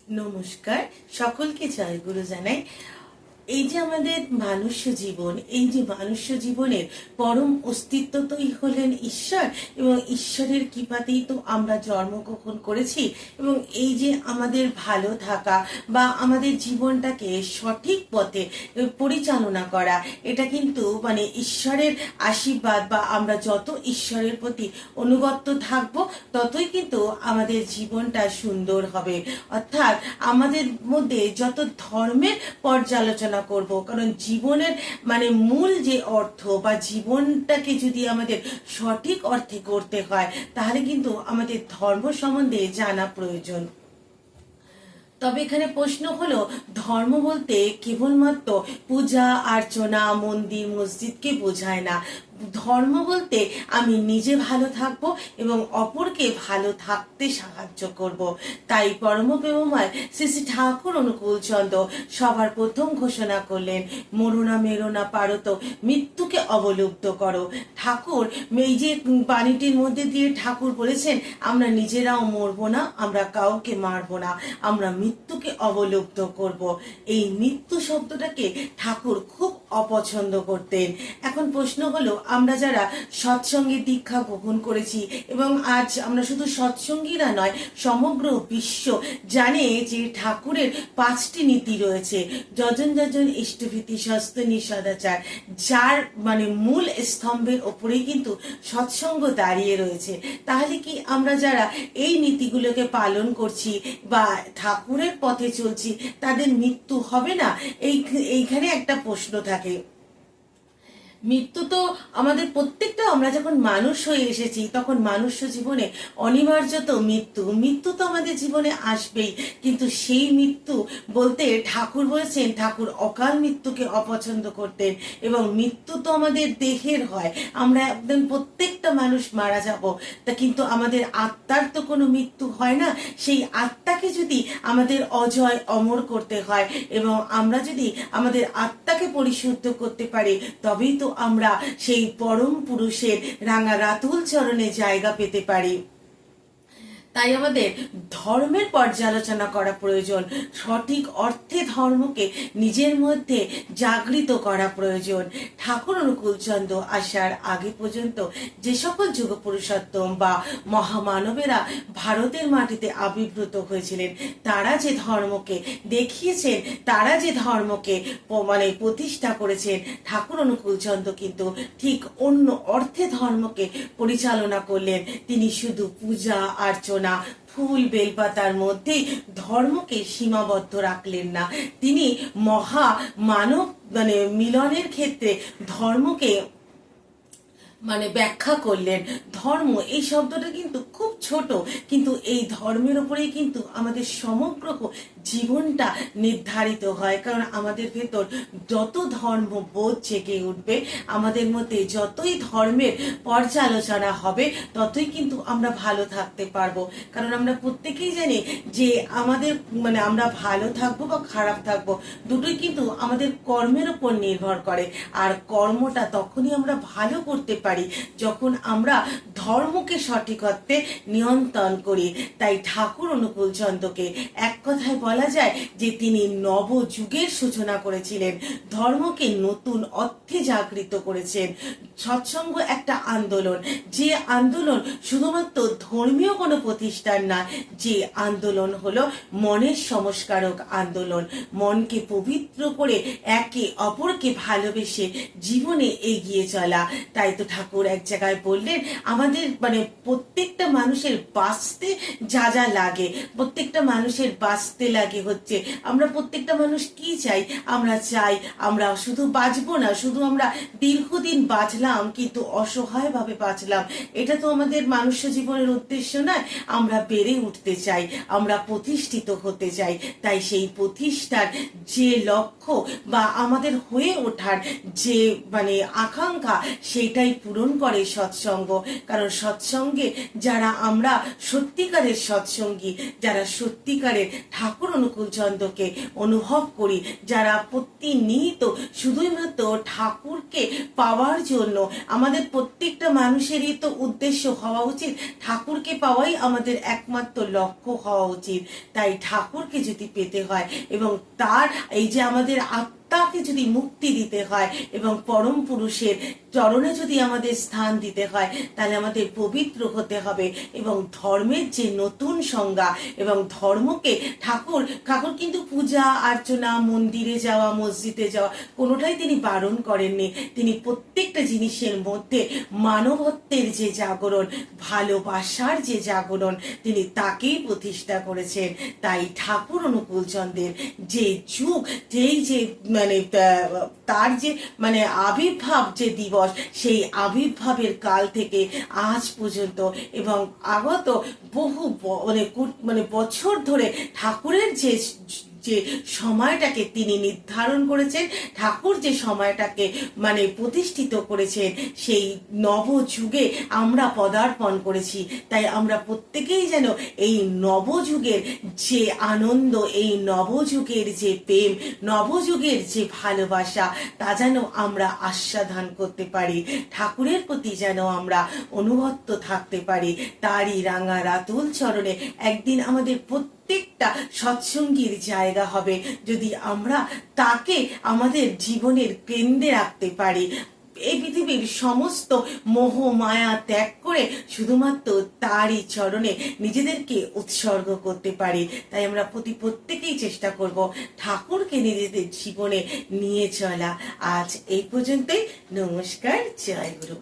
নমস্কার, সকলকে জয় গুরু জানাই। এই যে আমাদের মানুষ্য জীবন, এই যে মানুষ্য জীবনের পরম অস্তিত্বই হলেন ঈশ্বর, এবং ঈশ্বরের কৃপাতেই তো আমরা জন্মগ্রহণ করেছি। এবং এই যে আমাদের ভালো থাকা বা আমাদের জীবনটাকে সঠিক পথে পরিচালনা করা, এটা কিন্তু ঈশ্বরের আশীর্বাদ, বা আমরা যত ঈশ্বরের প্রতি অনুগত থাকবো ততই কিন্তু আমাদের জীবনটা সুন্দর হবে। অর্থাৎ আমাদের মধ্যে যত ধর্মের পর্যালোচনা করব, কারণ জীবনের মূল যে অর্থ বা জীবনটাকে যদি আমাদের সঠিক অর্থে করতে হয়, তাহলে কিন্তু আমাদের ধর্ম সম্বন্ধে জানা প্রয়োজন। তবে এখানে প্রশ্ন হলো, ধর্ম বলতে কেবলমাত্র পূজা অর্চনা, মন্দির মসজিদকে বোঝায় না। ধর্ম বলতে আমি নিজে ভালো থাকবো এবং অপরকে ভালো থাকতে সাহায্য করব। তাই পরম প্রেমময় শ্রী শ্রী ঠাকুর অনুকূল চন্দ্র সবার প্রথম ঘোষণা করলেন, মরুনা মেরোনা পারত, মৃত্যুকে অবলুপ্ত করো। ঠাকুর এই যে বাণীটির মধ্যে দিয়ে ঠাকুর বলেছেন, আমরা নিজেরাও মরবো না, আমরা কাউকে মারবো না, আমরা মৃত্যুকে অবলুপ্ত করব। এই মৃত্যু শব্দটাকে ঠাকুর খুব অপছন্দ করতেন। এখন প্রশ্ন হলো, আমরা যারা সৎসঙ্গের দীক্ষা গ্রহণ করেছি, এবং আজ আমরা শুধু সৎসঙ্গীরা নয়, সমগ্র বিশ্ব জানে যে ঠাকুরের 5টি নীতি রয়েছে। যজন যজন ইষ্টভীতি সস্তনি সদাচার, যার মূল স্তম্ভের ওপরেই কিন্তু সৎসঙ্গ দাঁড়িয়ে রয়েছে। তাহলে কি আমরা যারা এই নীতিগুলোকে পালন করছি বা ঠাকুরের পথে চলছি, তাদের মৃত্যু হবে না? এইখানে একটা প্রশ্ন থাকে। মৃত্যু তো আমাদের প্রত্যেকটা, আমরা যখন মানুষ হয়ে এসেছি তখন মানুষ্য জীবনে অনিবার্য তো মৃত্যু তো আমাদের জীবনে আসবেই। কিন্তু সেই মৃত্যু বলতে ঠাকুর বলেছেন, ঠাকুর অকাল মৃত্যুকে অপছন্দ করতেন। এবং মৃত্যু তো আমাদের দেহের হয়, আমরা একদম প্রত্যেকটা মানুষ মারা যাব, তা কিন্তু আমাদের আত্মার তো কোনো মৃত্যু হয় না। সেই আত্মাকে যদি আমাদের অজয় অমর করতে হয়, এবং আমরা যদি আমাদের আত্মাকে পরিশুদ্ধ করতে পারি, তবেই তো আমরা সেই পরম পুরুষের রাঙা রাতুল চরণে জায়গা পেতে পারি। তাই আমাদের ধর্মের পর্যালোচনা করা প্রয়োজন, সঠিক অর্থে ধর্মকে নিজের মধ্যে জাগৃত করা প্রয়োজন। ঠাকুর অনুকূল চন্দ্র আসার আগে পর্যন্ত যে সকল যুগ পুরুষোত্তম বা মহামানবেরা ভারতের মাটিতে আবির্ভূত হয়েছিলেন, তারা যে ধর্মকে দেখিয়েছেন, তারা যে ধর্মকে প্রতিষ্ঠা করেছেন, ঠাকুর অনুকূল চন্দ্র কিন্তু ঠিক অন্য অর্থে ধর্মকে পরিচালনা করলেন। তিনি শুধু পূজা অর্চনা, ফুল বেলপাতার মধ্যে ধর্মকে সীমাবদ্ধ রাখলেন না। তিনি মহা মানব মিলনের ক্ষেত্রে ধর্মকে ব্যাখ্যা করলেন। ধর্ম এই শব্দটা কিন্তু খুব ছোট, কিন্তু এই ধর্মের উপরেই কিন্তু আমাদের সমগ্র জীবনটা নির্ধারিত হয়। কারণ আমাদের ভেতর যত ধর্মবোধ জেগে উঠবে, আমাদের মধ্যে যতই ধর্মের পর্যালোচনা হবে, ততই কিন্তু আমরা ভালো থাকতে পারবো। কারণ আমরা প্রত্যেকেই জানি যে আমাদের আমরা ভালো থাকবো বা খারাপ থাকবো, দুটোই কিন্তু আমাদের কর্মের উপর নির্ভর করে। আর কর্মটা তখনই আমরা ভালো করতে পারি যখন আমরা ধর্মকে সঠিক অর্থে নিয়ন্ত্রণ করি। তাই ঠাকুর অনুকূল চন্দ্রকে এক কথায় বলা যায় যে তিনি নবযুগের সূচনা করেছিলেন, ধর্মকে নতুন অর্থে জাগৃত করেছেন। সৎসঙ্গ একটা আন্দোলন, যে আন্দোলন শুধুমাত্র ধর্মীয় কোনো প্রতিষ্ঠান না, যে আন্দোলন হলো মনের সংস্কারক আন্দোলন। মনকে পবিত্র করে একে অপরকে ভালোবেসে জীবনে এগিয়ে চলা। তাই তো ঠাকুর এক জায়গায় বললেন, আমাদের প্রত্যেকটা মানুষের বাঁচতে যা যা লাগে, প্রত্যেকটা মানুষের বাঁচতে লাগে হচ্ছে, আমরা প্রত্যেকটা মানুষ কি চাই? আমরা চাই আমরা শুধু বাঁচবো না, শুধু আমরা দীর্ঘদিন বাঁচলাম কিন্তু অসহায়ভাবে বাঁচলাম, এটা তো আমাদের মানুষ্য জীবনের উদ্দেশ্য নয়। আমরা বেড়ে উঠতে চাই, আমরা প্রতিষ্ঠিত হতে চাই। তাই সেই প্রতিষ্ঠার যে লক্ষ্য বা আমাদের হয়ে ওঠার যে আকাঙ্ক্ষা, সেটাই পূরণ করে সৎসঙ্গ। কারণ সৎসঙ্গে যারা আমরা সত্যিকারের সৎসঙ্গী, যারা সত্যিকারের ঠাকুর অনুকূল চন্দ্রকে অনুভব করি, যারা প্রতিনিয়ত শুধুমাত্র ঠাকুরকে পাওয়ার জন্য জন্য আমাদের প্রত্যেকটা মানুষেরই তো উদ্দেশ্য হওয়া উচিত ঠাকুরকে পাওয়াই আমাদের একমাত্র লক্ষ্য হওয়া উচিত। তাই ঠাকুরকে যদি পেতে হয় এবং তার এই যে আমাদের আত্মাকে যদি মুক্তি দিতে হয় এবং পরম পুরুষের চরণে যদি আমাদের স্থান দিতে হয়, তাহলে আমাদের পবিত্র হতে হবে এবং ধর্মের যে নতুন সংজ্ঞা এবং ধর্মকে ঠাকুর কিন্তু পূজা অর্চনা, মন্দিরে যাওয়া, মসজিদে যাওয়া কোনোটাই তিনি বারণ করেননি। তিনি প্রত্যেকটা জিনিসের মধ্যে মানবত্বের যে জাগরণ, ভালোবাসার যে জাগরণ, তিনি তাকেই প্রতিষ্ঠা করেছেন। তাই ঠাকুর অনুকূলচন্দ্রের যে যুগ, যেই যে তার যে আবির্ভাব যে দিবস, সেই আবির্ভাবের কাল থেকে আজ পর্যন্ত এবং আগত বহু বছর ধরে ঠাকুরের যে যে সময়টাকে তিনি নির্ধারণ করেছেন, ঠাকুর যে সময়টাকে প্রতিষ্ঠিত করেছেন, সেই নবযুগে আমরা পদার্পণ করেছি। তাই আমরা প্রত্যেকেই যেন এই নবযুগের যে আনন্দ, এই নবযুগের যে প্রেম, নবযুগের যে ভালোবাসা, তা যেন আমরা আস্বাদন করতে পারি, ঠাকুরের প্রতি যেন আমরা অনুগত থাকতে পারি। তারই রাঙা রাতুল চরণে একদিন আমাদের প্রত্যেকটা সৎসঙ্গীর জায়গা হবে, যদি আমরা তাকে আমাদের জীবনের কেন্দ্রে রাখতে পারি। এই পৃথিবীর সমস্ত মোহ মায়া ত্যাগ করে শুধুমাত্র তারই চরণে নিজেদেরকে উৎসর্গ করতে পারি। তাই আমরা প্রত্যেকেই চেষ্টা করব ঠাকুরকে নিজেদের জীবনে নিয়ে চলা। আজ এই পর্যন্তই। নমস্কার, জয় গুরু।